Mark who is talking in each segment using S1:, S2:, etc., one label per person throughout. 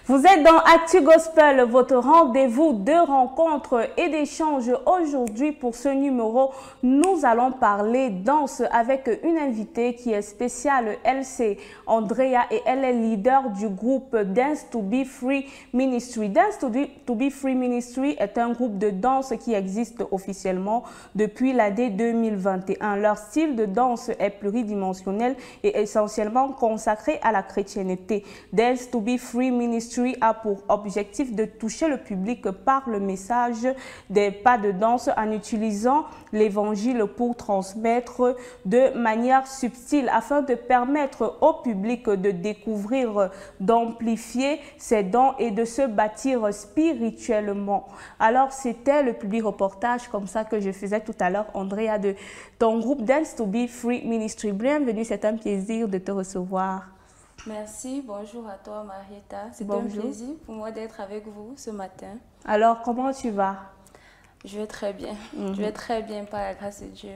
S1: Vous êtes dans Actu Gospel, votre rendez-vous de rencontres et d'échanges. Aujourd'hui, pour ce numéro, nous allons parler danse avec une invitée qui est spéciale. Elle, c'est Andrea et elle est leader du groupe Dance to Be Free Ministry. Dance to Be Free Ministry est un groupe de danse qui existe officiellement depuis l'année 2021. Leur style de danse est pluridimensionnel et essentiellement consacré à la chrétienté. Dance to Be Free Ministry a pour objectif de toucher le public par le message des pas de danse en utilisant l'évangile pour transmettre de manière subtile afin de permettre au public de découvrir, d'amplifier ses dons et de se bâtir spirituellement. Alors c'était le public reportage comme ça que je faisais tout à l'heure, Andrea, de ton groupe Dance to Be Free Ministry. Bienvenue, c'est un plaisir de te recevoir.
S2: Merci, bonjour à toi Marietta. C'est un plaisir pour moi d'être avec vous ce matin.
S1: Alors, comment tu vas?
S2: Je vais très bien. Je vais très bien par la grâce de Dieu.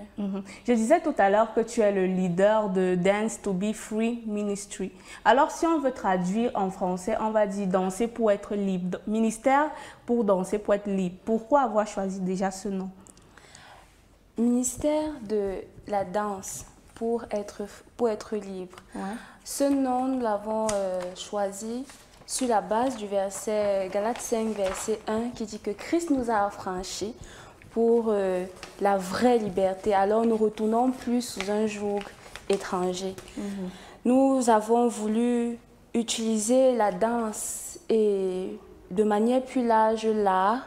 S1: Je disais tout à l'heure que tu es le leader de Dance to Be Free Ministry. Alors, si on veut traduire en français, on va dire danser pour être libre. Ministère pour danser pour être libre. Pourquoi avoir choisi déjà ce nom?
S2: Ministère de la danse pour être libre.
S1: Ouais.
S2: Ce nom, nous l'avons choisi sur la base du verset Galates 5, verset 1, qui dit que Christ nous a affranchis pour la vraie liberté. Alors nous retournons plus sous un joug étranger. Nous avons voulu utiliser la danse et de manière plus large l'art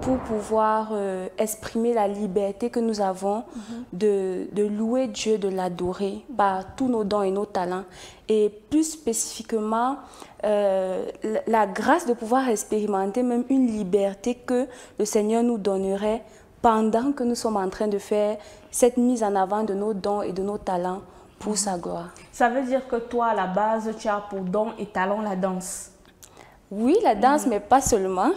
S2: pour pouvoir exprimer la liberté que nous avons de louer Dieu, de l'adorer par tous nos dons et nos talents. Et plus spécifiquement, la grâce de pouvoir expérimenter même une liberté que le Seigneur nous donnerait pendant que nous sommes en train de faire cette mise en avant de nos dons et de nos talents pour sa gloire.
S1: Ça veut dire que toi, à la base, tu as pour don et talent la danse?
S2: Oui, la danse, mais pas seulement.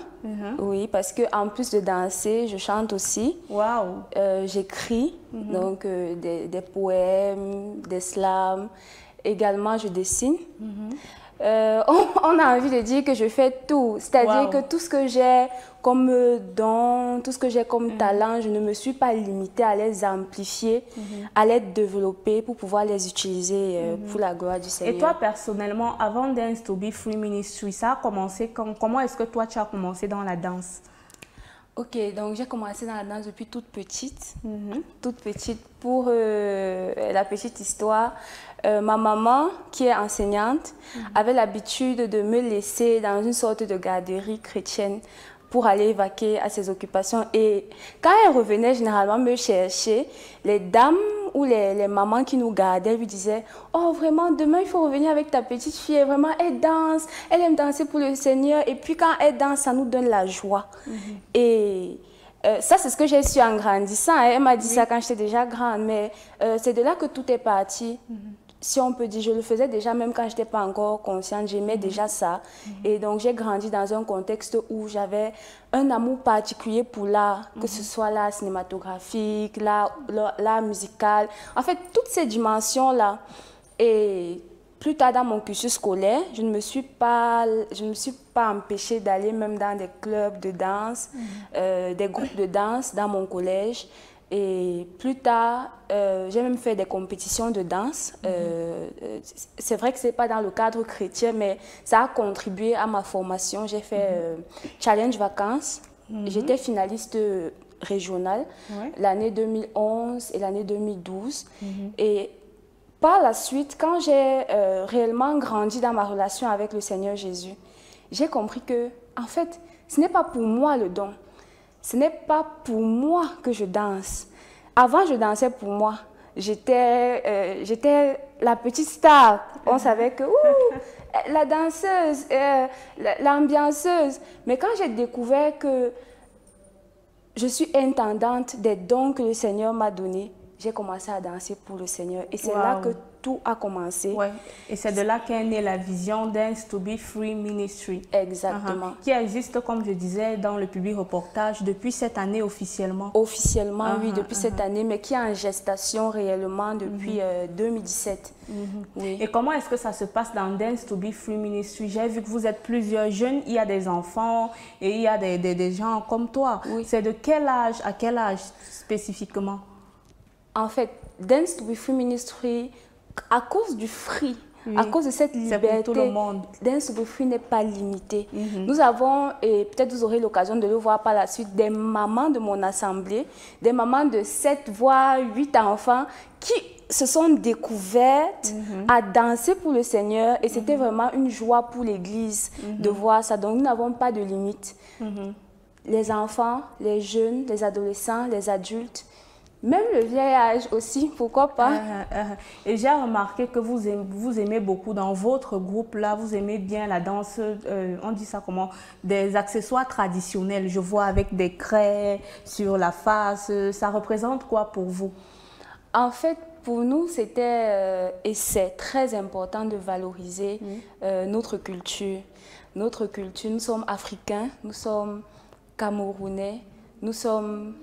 S2: Oui, parce qu'en plus de danser, je chante aussi.
S1: Waouh!
S2: J'écris donc des poèmes, des slams. Également, je dessine. On a envie de dire que je fais tout. C'est-à-dire que tout ce que j'ai comme don, tout ce que j'ai comme talent, je ne me suis pas limitée à les amplifier, à les développer pour pouvoir les utiliser pour la gloire du Seigneur.
S1: Et toi, personnellement, avant Dance to Be Free Ministry, ça a commencé comment est-ce que toi, tu as commencé dans la danse?
S2: Ok, donc j'ai commencé dans la danse depuis toute petite. Toute petite. Pour la petite histoire, ma maman, qui est enseignante, avait l'habitude de me laisser dans une sorte de garderie chrétienne pour aller vaquer à ses occupations. Et quand elle revenait généralement me chercher, les dames ou les mamans qui nous gardaient lui disaient « Oh, vraiment, demain, il faut revenir avec ta petite fille. Vraiment, elle danse, elle aime danser pour le Seigneur. Et puis quand elle danse, ça nous donne la joie. Et ça, c'est ce que j'ai su en grandissant. Elle m'a dit ça quand j'étais déjà grande, mais c'est de là que tout est parti. Si on peut dire, je le faisais déjà même quand je n'étais pas encore consciente, j'aimais déjà ça. Et donc, j'ai grandi dans un contexte où j'avais un amour particulier pour l'art, que ce soit l'art cinématographique, l'art musical, en fait, toutes ces dimensions-là. Et plus tard dans mon cursus scolaire, je ne me suis pas empêchée d'aller même dans des clubs de danse, des groupes de danse dans mon collège. Et plus tard, j'ai même fait des compétitions de danse. C'est vrai que ce n'est pas dans le cadre chrétien, mais ça a contribué à ma formation. J'ai fait Challenge Vacances. J'étais finaliste régionale l'année 2011 et l'année 2012. Et par la suite, quand j'ai réellement grandi dans ma relation avec le Seigneur Jésus, j'ai compris que, en fait, ce n'est pas pour moi le don. Ce n'est pas pour moi que je danse. Avant, je dansais pour moi. J'étais la petite star. On savait que la danseuse, l'ambianceuse. Mais quand j'ai découvert que je suis intendante des dons que le Seigneur m'a donnés, j'ai commencé à danser pour le Seigneur. Et c'est là que tout a commencé.
S1: Ouais. Et c'est de là qu'est née la vision Dance to be Free Ministry.
S2: Exactement.
S1: Qui existe, comme je disais, dans le public reportage depuis cette année officiellement.
S2: Officiellement, oui, depuis cette année, mais qui est en gestation réellement depuis 2017. Oui.
S1: Et comment est-ce que ça se passe dans Dance to be Free Ministry? J'ai vu que vous êtes plusieurs jeunes, il y a des enfants et il y a des gens comme toi.
S2: Oui.
S1: C'est de quel âge à quel âge spécifiquement?
S2: En fait, Dance to be Free Ministry, à cause du free, à cause de cette liberté,
S1: pour tout le monde.
S2: Dance to be Free n'est pas limité. Nous avons, et peut-être vous aurez l'occasion de le voir par la suite, des mamans de mon assemblée, des mamans de 7 voire 8 enfants qui se sont découvertes à danser pour le Seigneur, et c'était vraiment une joie pour l'Église de voir ça. Donc nous n'avons pas de limite. Les enfants, les jeunes, les adolescents, les adultes, même le vieil âge aussi, pourquoi pas.
S1: Et j'ai remarqué que vous aimez beaucoup dans votre groupe là, vous aimez bien la danse, on dit ça comment, des accessoires traditionnels. Je vois avec des craies sur la face, ça représente quoi pour vous?
S2: En fait, pour nous, c'était et c'est très important de valoriser notre culture. Notre culture, nous sommes africains, nous sommes camerounais, nous sommes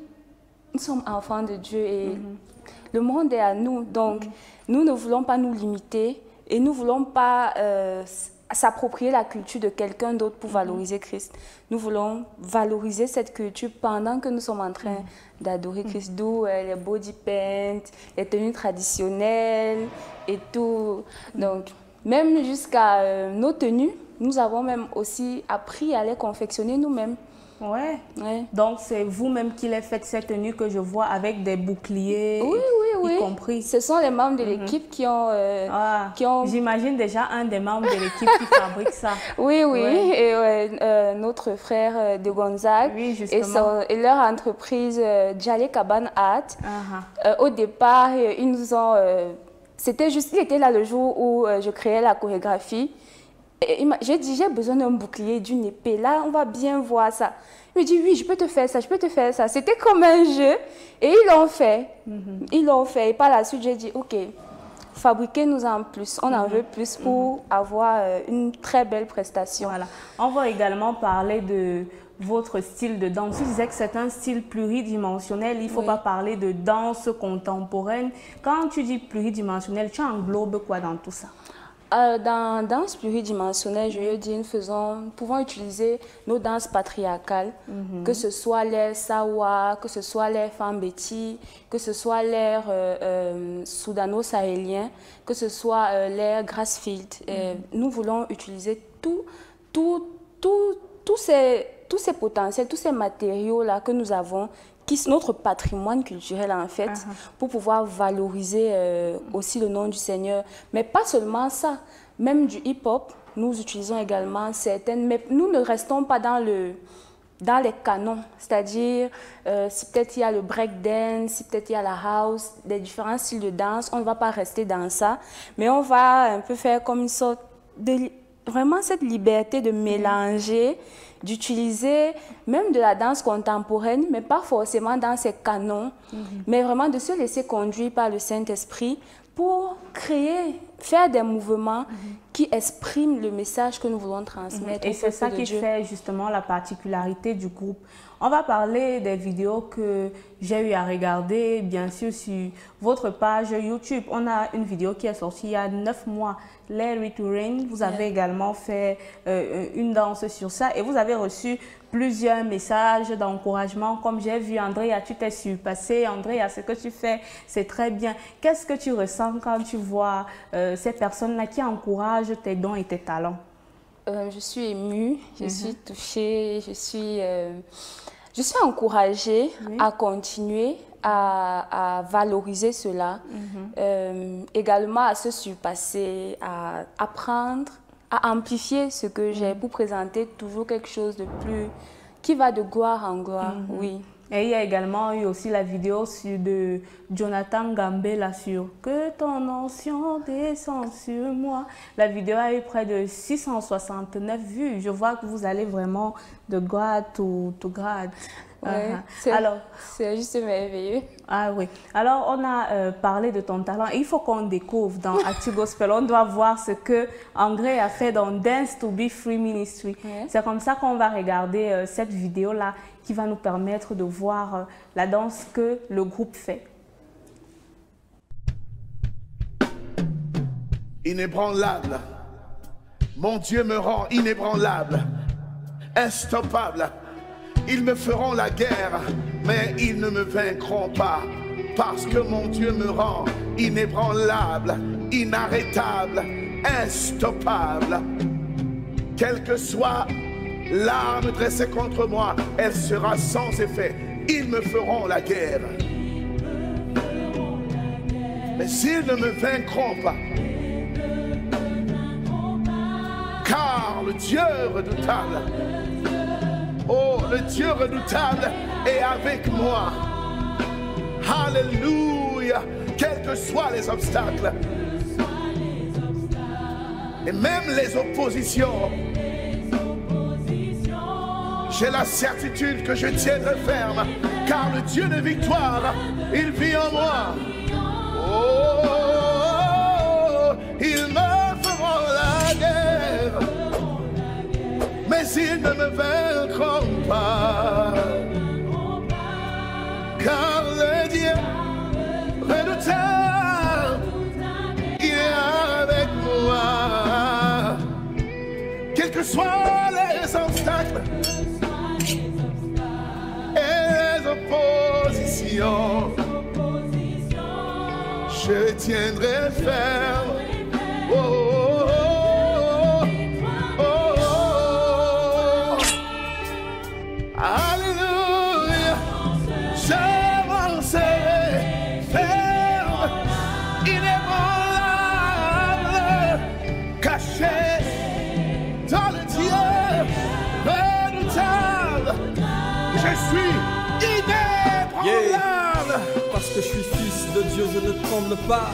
S2: enfants de Dieu et le monde est à nous. Donc, nous ne voulons pas nous limiter et nous ne voulons pas s'approprier la culture de quelqu'un d'autre pour valoriser Christ. Nous voulons valoriser cette culture pendant que nous sommes en train d'adorer Christ. D'où les body paint, les tenues traditionnelles et tout. Donc, même jusqu'à nos tenues, nous avons même aussi appris à les confectionner nous-mêmes.
S1: Ouais. Donc, c'est vous-même qui les faites cette tenue que je vois avec des boucliers, y compris.
S2: Ce sont les membres de l'équipe qui ont...
S1: J'imagine déjà un des membres de l'équipe qui fabrique ça.
S2: Oui. Et notre frère de Gonzague et leur entreprise Djale Kaban Art. Au départ, ils nous ont... C'était juste, il était là le jour où je créais la chorégraphie. J'ai dit, j'ai besoin d'un bouclier, d'une épée. Là, on va bien voir ça. Il me dit, oui, je peux te faire ça, je peux te faire ça. C'était comme un jeu. Et ils l'ont fait. Ils l'ont fait. Et par la suite, j'ai dit, OK, fabriquez-nous en plus. On en veut plus pour avoir une très belle prestation.
S1: Voilà. On va également parler de votre style de danse. Tu disais que c'est un style pluridimensionnel. Il ne faut pas parler de danse contemporaine. Quand tu dis pluridimensionnel, tu englobes quoi dans tout ça?
S2: Dans danse pluridimensionnelle, je veux dire, nous pouvons utiliser nos danses patriarcales, que ce soit l'air sawa, que ce soit l'air fambeti, que ce soit l'air soudano-sahélien, que ce soit l'air grassfield. Nous voulons utiliser tous ces potentiels, tous ces matériaux-là que nous avons, qui sont notre patrimoine culturel en fait, pour pouvoir valoriser aussi le nom du Seigneur. Mais pas seulement ça, même du hip-hop, nous utilisons également certaines, mais nous ne restons pas dans les canons, c'est-à-dire si peut-être il y a le breakdance, si peut-être il y a la house, des différents styles de danse, on ne va pas rester dans ça, mais on va un peu faire comme une sorte de... Vraiment cette liberté de mélanger, d'utiliser même de la danse contemporaine, mais pas forcément dans ces canons, mais vraiment de se laisser conduire par le Saint-Esprit pour faire des mouvements qui expriment le message que nous voulons transmettre.
S1: Et c'est ça qui fait justement la particularité du groupe. On va parler des vidéos que j'ai eu à regarder, bien sûr, sur votre page YouTube. On a une vidéo qui est sortie il y a 9 mois, Let It Rain. Vous avez également fait une danse sur ça et vous avez reçu plusieurs messages d'encouragement. Comme j'ai vu, Andrea, tu t'es surpassée. Andrea, ce que tu fais, c'est très bien. Qu'est-ce que tu ressens quand tu vois ces personnes-là qui encouragent tes dons et tes talents?
S2: Je suis émue, je suis touchée, je suis encouragée à continuer à valoriser cela, également à se surpasser, à apprendre, à amplifier ce que j'ai pour présenter toujours quelque chose de plus qui va de gloire en gloire, oui.
S1: Et il y a également eu aussi la vidéo de Jonathan Gambé sur « Que ton onction descend sur moi ». La vidéo a eu près de 669 vues. Je vois que vous allez vraiment de grade to grade.
S2: Ouais, c'est juste merveilleux.
S1: Ah oui. Alors, on a parlé de ton talent. Il faut qu'on découvre dans Actu Gospel. On doit voir ce que André a fait dans Dance to be Free Ministry. Ouais. C'est comme ça qu'on va regarder cette vidéo-là qui va nous permettre de voir la danse que le groupe fait.
S3: Inébranlable. Mon Dieu me rend inébranlable, instoppable. Ils me feront la guerre, mais ils ne me vaincront pas, parce que mon Dieu me rend inébranlable, inarrêtable, instoppable. Quelle que soit l'arme dressée contre moi, elle sera sans effet. Ils me feront la guerre, mais s'ils ne me vaincront pas, car le Dieu redoutable, oh, le Dieu redoutable est avec moi. Alléluia. Quels que soient les obstacles et même les oppositions, j'ai la certitude que je tiendrai ferme, car le Dieu de victoire, il vit en moi. Oh, il me fera la guerre, mais ils ne me vaincront pas, car le Dieu redoutable, il est avec moi. Quels que soient les obstacles et les oppositions, je tiendrai ferme. Oh, oh, oh, oh, oh. Alléluia. J'avancerai ferme, inébranlable, caché dans le Dieu redoutable. Je suis inébranlable.
S4: Parce que je suis fils de Dieu, je ne tremble pas.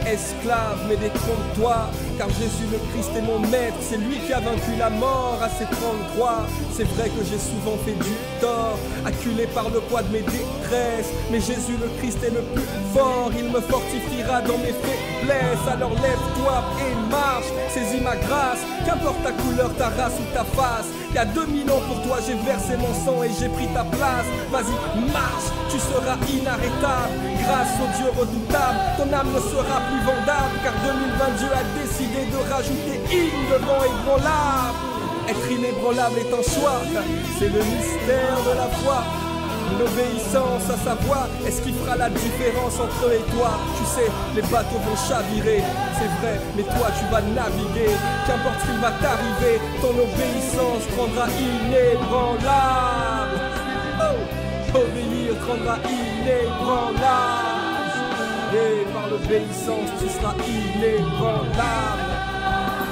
S4: Esclave, mais détrompe-toi, car Jésus le Christ est mon maître. C'est lui qui a vaincu la mort à ses 33. C'est vrai que j'ai souvent fait du tort, acculé par le poids de mes détresses, mais Jésus le Christ est le plus fort. Il me fortifiera dans mes faiblesses. Alors lève-toi et marche, saisis ma grâce. Qu'importe ta couleur, ta race ou ta face, il y a 2000 ans pour toi j'ai versé mon sang et j'ai pris ta place. Vas-y, marche, tu seras inarrêtable. Grâce au Dieu redoutable, ton âme ne sera plus vendable, car 2020 Dieu a décidé de rajouter inébranlable. Être inébranlable est un choix, c'est le mystère de la foi. L'obéissance à sa voix est ce qui fera la différence entre eux et toi. Tu sais, les bateaux vont chavirer, c'est vrai, mais toi tu vas naviguer. Qu'importe ce qui va t'arriver, ton obéissance te rendra inébranlable. Oh, obéir te rendra inébranlable. Et par l'obéissance tu seras inébranlable.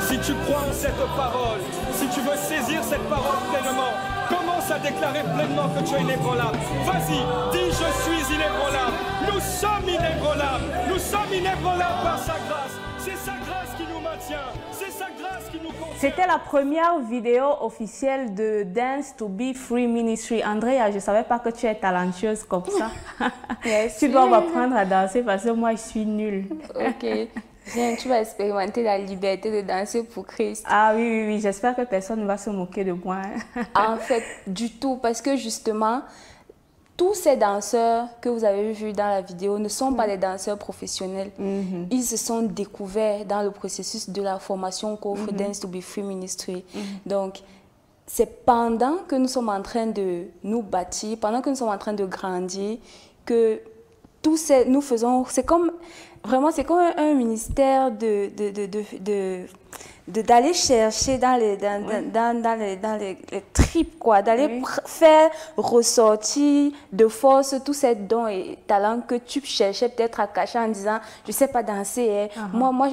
S4: Si tu crois en cette parole, si tu veux saisir cette parole pleinement, commence à déclarer pleinement que tu es inébranlable. Vas-y, dis je suis inébranlable. Nous sommes inébranlables. Nous sommes inébranlables par sa grâce. C'est sa grâce qui nous maintient. C'est sa grâce qui nous conserve.
S1: C'était la première vidéo officielle de Dance to be Free Ministry. Andrea, je ne savais pas que tu es talentueuse comme ça. Tu dois m'apprendre à danser parce que moi, je suis nulle.
S2: Ok. Viens, tu vas expérimenter la liberté de danser pour Christ.
S1: Ah oui, oui, oui. J'espère que personne ne va se moquer de moi.
S2: En fait, du tout. Parce que justement, tous ces danseurs que vous avez vus dans la vidéo ne sont pas des danseurs professionnels. Ils se sont découverts dans le processus de la formation qu'offre Dance to be Free Ministry. Donc, c'est pendant que nous sommes en train de nous bâtir, pendant que nous sommes en train de grandir, que tous ces, nous faisons... C'est comme... Vraiment, c'est comme un ministère d'aller chercher dans les tripes, quoi, d'aller faire ressortir de force tous ces dons et talents que tu cherchais peut-être à cacher en disant je ne sais pas danser. Moi,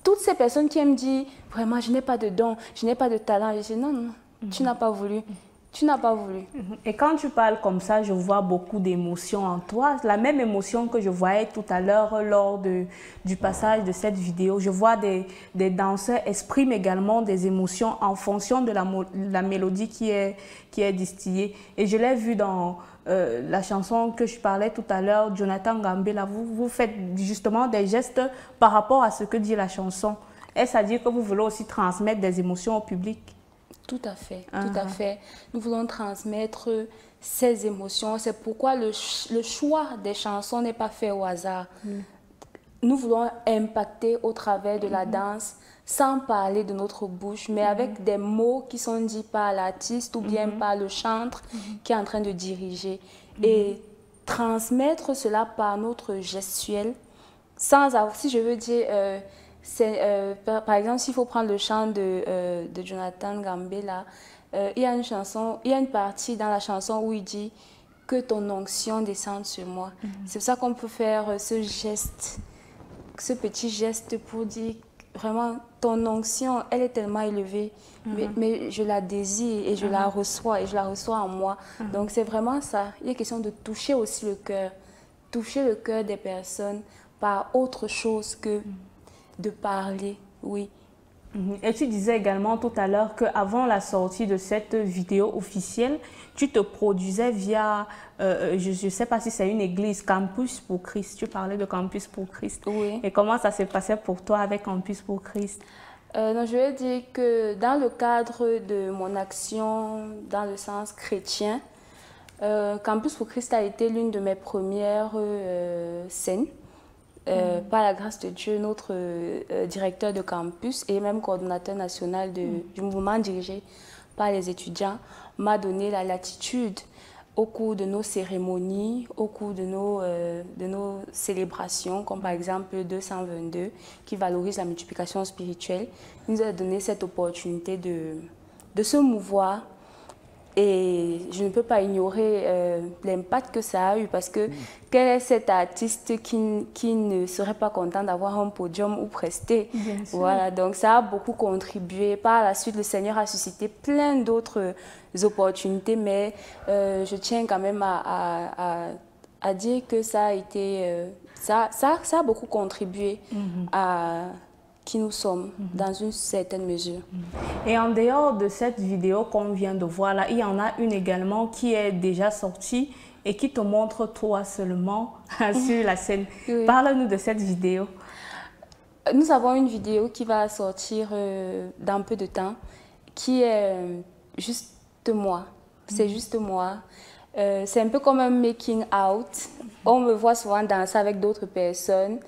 S2: toutes ces personnes qui me disent vraiment je n'ai pas de don, je n'ai pas de talent, je dis non, tu n'as pas voulu. Tu n'as pas voulu.
S1: Et quand tu parles comme ça, je vois beaucoup d'émotions en toi. La même émotion que je voyais tout à l'heure lors du passage de cette vidéo. Je vois des danseurs expriment également des émotions en fonction de la mélodie qui est distillée. Et je l'ai vu dans la chanson que je parlais tout à l'heure, Jonathan Gambé. Vous faites justement des gestes par rapport à ce que dit la chanson. Est-ce à dire que vous voulez aussi transmettre des émotions au public?
S2: Tout à fait, tout à fait. Nous voulons transmettre ces émotions. C'est pourquoi le choix des chansons n'est pas fait au hasard. Nous voulons impacter au travers de la danse, sans parler de notre bouche, mais avec des mots qui sont dits par l'artiste ou bien par le chantre qui est en train de diriger. Et transmettre cela par notre gestuelle, sans avoir, si je veux dire... par exemple, s'il faut prendre le chant de Jonathan Gambé, là, il y a une chanson, il y a une partie dans la chanson où il dit que ton onction descende sur moi. C'est pour ça qu'on peut faire ce geste, ce petit geste pour dire vraiment ton onction, elle est tellement élevée, mais je la désire et je la reçois et je la reçois en moi. Donc c'est vraiment ça. Il est question de toucher aussi le cœur des personnes par autre chose que de parler, oui.
S1: Et tu disais également tout à l'heure qu'avant la sortie de cette vidéo officielle, tu te produisais via, je ne sais pas si c'est une église, Campus pour Christ. Tu parlais de Campus pour Christ.
S2: Oui.
S1: Et comment ça s'est passé pour toi avec Campus pour Christ?
S2: Non, je vais dire que dans le cadre de mon action dans le sens chrétien, Campus pour Christ a été l'une de mes premières scènes. Par la grâce de Dieu, notre directeur de campus et même coordonnateur national du mouvement dirigé par les étudiants m'a donné la latitude au cours de nos cérémonies, au cours de nos célébrations, comme par exemple 222, qui valorise la multiplication spirituelle. Il nous a donné cette opportunité de se mouvoir. Et je ne peux pas ignorer l'impact que ça a eu parce que quel est cet artiste qui ne serait pas content d'avoir un podium ou prester? Voilà, donc ça a beaucoup contribué. Par la suite, le Seigneur a suscité plein d'autres opportunités, mais je tiens quand même à dire que ça a été, ça a beaucoup contribué à qui nous sommes dans une certaine mesure.
S1: Et en dehors de cette vidéo qu'on vient de voir là, il y en a une également qui est déjà sortie et qui te montre toi seulement sur la scène. Oui. Parle-nous de cette vidéo.
S2: Nous avons une vidéo qui va sortir dans peu de temps, qui est juste moi. C'est juste moi. C'est un peu comme un making out. On me voit souvent danser avec d'autres personnes.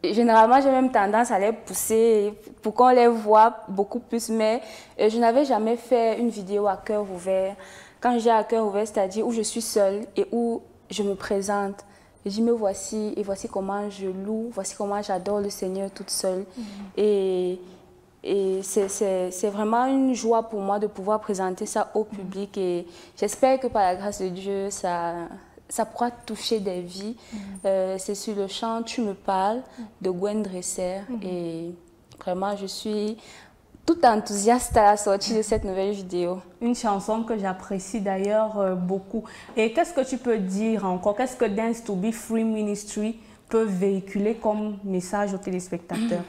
S2: Généralement, j'ai même tendance à les pousser pour qu'on les voit beaucoup plus, mais je n'avais jamais fait une vidéo à cœur ouvert. Quand j'ai à cœur ouvert, c'est-à-dire où je suis seule et où je me présente, je dis, me voici, et voici comment je loue, voici comment j'adore le Seigneur toute seule. Et c'est vraiment une joie pour moi de pouvoir présenter ça au public et j'espère que par la grâce de Dieu, ça pourra toucher des vies. C'est sur le chant « Tu me parles » de Gwen Dresser. Et vraiment, je suis toute enthousiaste à la sortie de cette nouvelle vidéo.
S1: Une chanson que j'apprécie d'ailleurs beaucoup. Et qu'est-ce que tu peux dire encore? Qu'est-ce que Dance to Be Free Ministry peut véhiculer comme message aux téléspectateurs?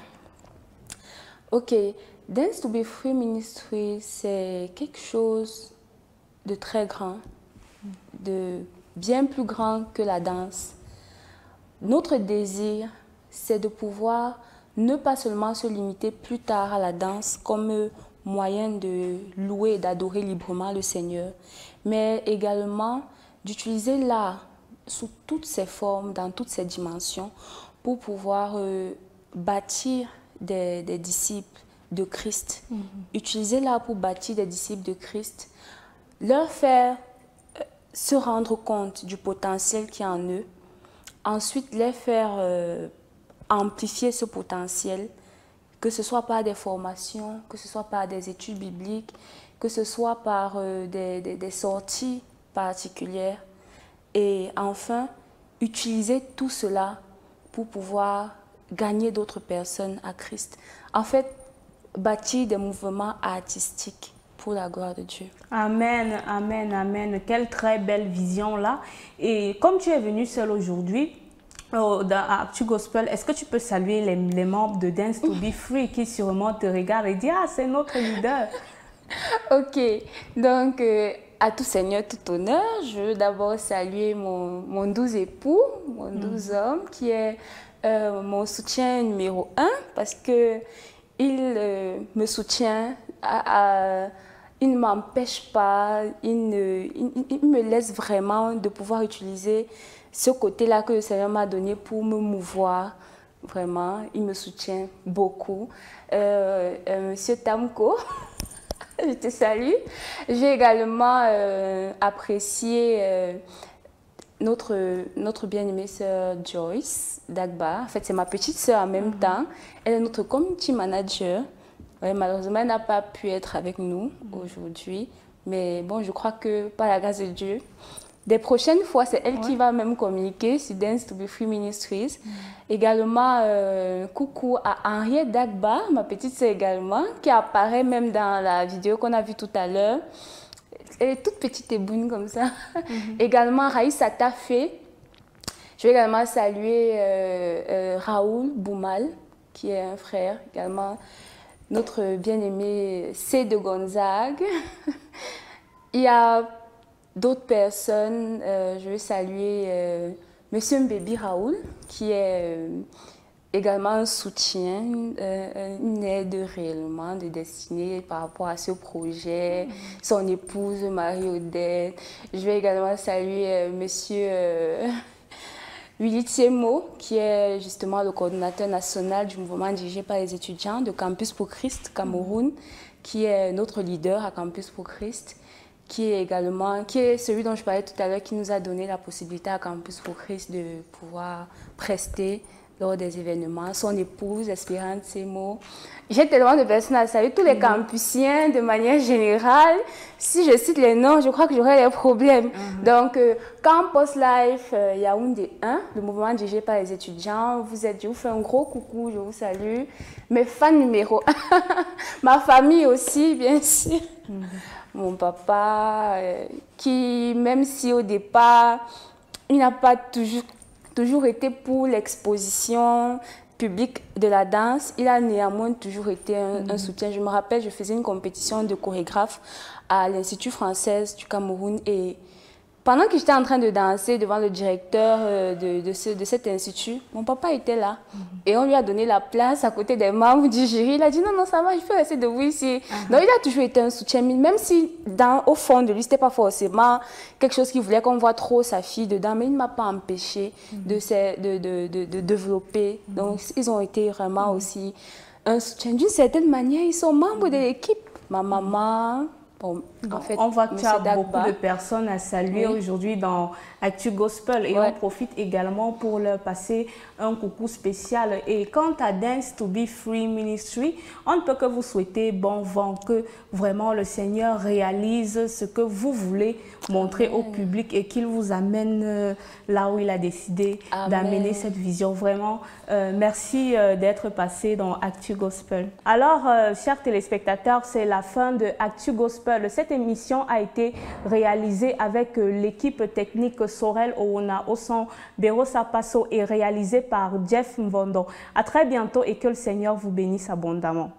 S2: Ok, Dance to Be Free Ministry, c'est quelque chose de très grand, de bien plus grand que la danse. Notre désir, c'est de pouvoir ne pas seulement se limiter plus tard à la danse comme moyen de louer et d'adorer librement le Seigneur, mais également d'utiliser l'art sous toutes ses formes, dans toutes ses dimensions, pour pouvoir bâtir des disciples de Christ. Utiliser l'art pour bâtir des disciples de Christ, leur faire se rendre compte du potentiel qu'il y a en eux, ensuite les faire amplifier ce potentiel, que ce soit par des formations, que ce soit par des études bibliques, que ce soit par des sorties particulières. Et enfin, utiliser tout cela pour pouvoir gagner d'autres personnes à Christ. En fait, bâtir des mouvements artistiques pour la gloire de Dieu.
S1: Amen, amen, amen. Quelle très belle vision là. Et comme tu es venu seul aujourd'hui, à Actu Gospel, est-ce que tu peux saluer les membres de Dance to Be Free qui sûrement te regardent et disent « Ah, c'est notre leader ».
S2: Ok, donc à tout seigneur, tout honneur, je veux d'abord saluer mon doux époux, mon doux homme, qui est mon soutien numéro 1 parce que il me soutient, il ne m'empêche pas, il me laisse vraiment de pouvoir utiliser ce côté-là que le Seigneur m'a donné pour me mouvoir. Vraiment, il me soutient beaucoup. Monsieur Tamko, je te salue. J'ai également apprécié notre bien-aimée sœur Joyce Dagba. En fait, c'est ma petite sœur en même temps. Elle est notre community manager. Ouais, malheureusement, elle n'a pas pu être avec nous aujourd'hui. Mais bon, je crois que par la grâce de Dieu, des prochaines fois, c'est elle qui va même communiquer sur Dance to Be Free Ministries. Également, coucou à Henriette Dagba, ma petite sœur également, qui apparaît même dans la vidéo qu'on a vue tout à l'heure. Elle est toute petite et brune comme ça. Également, Raïssa Tafé. Je vais également saluer Raoul Boumal, qui est un frère également. Notre bien-aimé C. de Gonzague. Il y a d'autres personnes, je vais saluer Monsieur Mbébi Raoul, qui est également un soutien, une aide réellement de destinée par rapport à ce projet, son épouse Marie-Odette. Je vais également saluer Monsieur Willy Thiemo, qui est justement le coordonnateur national du mouvement dirigé par les étudiants de Campus pour Christ Cameroun, qui est notre leader à Campus pour Christ, qui est celui dont je parlais tout à l'heure, qui nous a donné la possibilité à Campus pour Christ de pouvoir prester lors des événements. Son épouse, Espérance Thiemo. J'ai tellement de personnes à saluer, tous les campusiens de manière générale. Si je cite les noms, je crois que j'aurai des problèmes. Donc, Campus Life Yaoundé 1, le mouvement dirigé par les étudiants, je vous fais un gros coucou, je vous salue. Mes fans numéro 1, ma famille aussi, bien sûr. Mon papa, qui, même si au départ, il n'a pas toujours été pour l'exposition publique de la danse, il a néanmoins toujours été un soutien. Je me rappelle, je faisais une compétition de chorégraphe à l'Institut français du Cameroun et pendant que j'étais en train de danser devant le directeur de cet institut, mon papa était là et on lui a donné la place à côté des membres du jury. Il a dit non, non, ça va, je peux rester debout ici. Donc il a toujours été un soutien, même si au fond de lui, ce n'était pas forcément quelque chose qu'il voulait qu'on voit trop sa fille dedans, mais il ne m'a pas empêché de développer. Donc ils ont été vraiment aussi un soutien. D'une certaine manière, ils sont membres de l'équipe. Ma maman... Bon,
S1: en fait, on voit que tu as beaucoup de personnes à saluer aujourd'hui dans Actu Gospel et on profite également pour leur passer un coucou spécial. Et quant à Dance to Be Free Ministry, on ne peut que vous souhaiter bon vent, que vraiment le Seigneur réalise ce que vous voulez montrer au public et qu'il vous amène là où il a décidé d'amener cette vision. Vraiment, merci d'être passé dans Actu Gospel. Alors, chers téléspectateurs, c'est la fin de Actu Gospel. Cette émission a été réalisée avec l'équipe technique Sorel Oona Oson Berosa Passo et réalisée par Jeff Mvondo. À très bientôt et que le Seigneur vous bénisse abondamment.